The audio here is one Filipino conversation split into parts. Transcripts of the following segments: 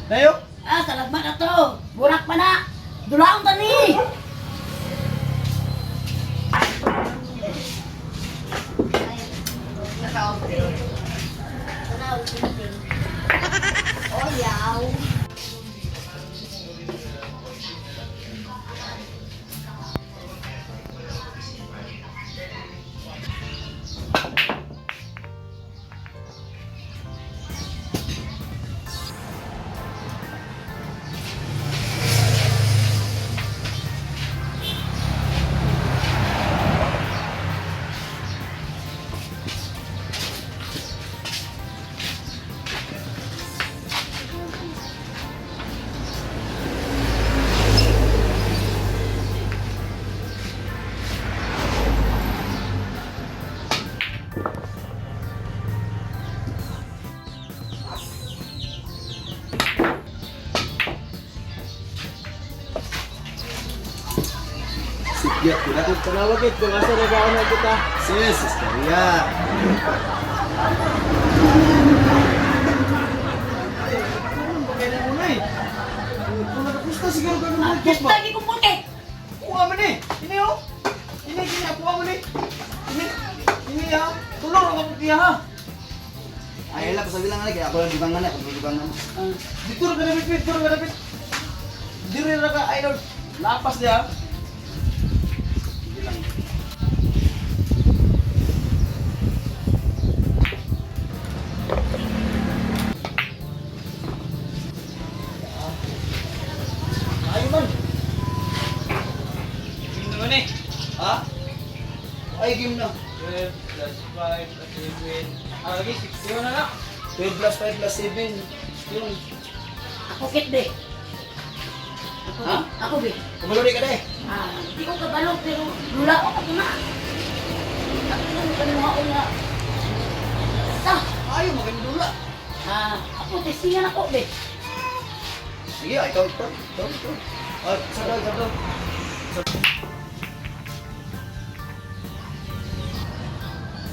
Dayo? Ah, salagmat na to. Burak pa na. Dulaong tani. Oh, yaw. Ya, tidak aku penawag it kung asa nagauna kita. Sis, istorya. Bagaimana mulai? Kung nakapusta siguro ka naman Just lagi kumpulke. Kuha mo ni. Ini oh. Ini kuha mo ni. Ini ha. Tulong ako kiya ha. Ay, lang, sabi lang lagi, ako lang dibangan na, ako dibangan. Dito ra ka dapit, dito ra ka dapit. Diri ra ka ay lapas dia. Ayo man. Game naman eh. Ha? Ay, game na. 12 plus 5 plus 7. Ah, lagi 60 na lang. 12 plus 5 plus 7. Yun. Ako kit be. Ha? Ako be. Kumaluri ka deh. Ah, di ko kabalo pero dula ako na. Ako kanina ako na. Ta. Ayaw, magandula. Ah, ako testingan ako be. Sige, ikaw. Oh, sadal.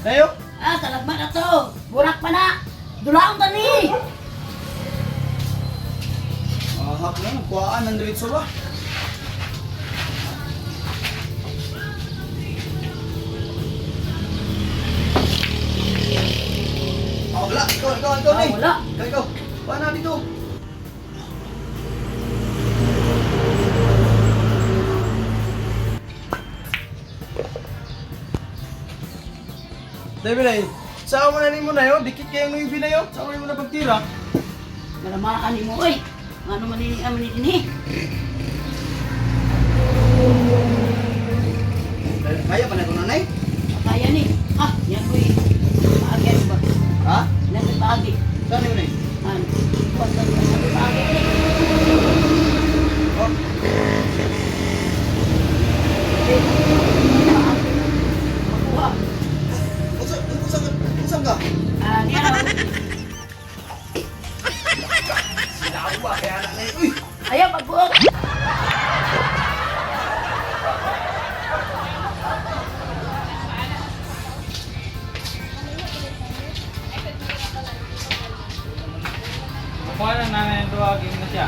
Dayo? Ah, salagmat na to. Burak pa na. Dulaong tani. Hap na, kuhaan ng diretso ba? Oh, wala. Ikaw Ah, ni. wala. Ikaw. Paano dito? Dayo na eh. Saan mo na mo na yun? Dikit kayong nuibi na yun. Saan mo na pagtira? Malamaan ni mo oy. Ano man ini aman ini? Kaya pa na ito, nanay? Kaya ni. Ah, yan ko paagi ba? Ha? Yan paagi. Saan mo na Man. Basta paagi. Oh. Makuha. Usang ka? Ah, niya. Sinawa, kaya anak na yun. Uy! Ayaw pagbuot. Makuha lang namin yung duwa. Game na siya.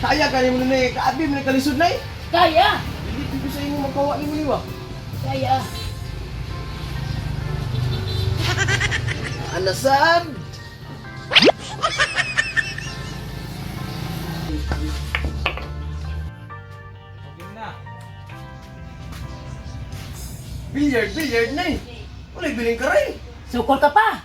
Kaya ka mo na eh. Kaabi mo na kalisod na eh. Kaya. Hindi ko sa inyo magkawa ni mo niwa. Kaya. Alasan! Game na. Billiard na eh. Wala biling ka rin. Sukol ka pa.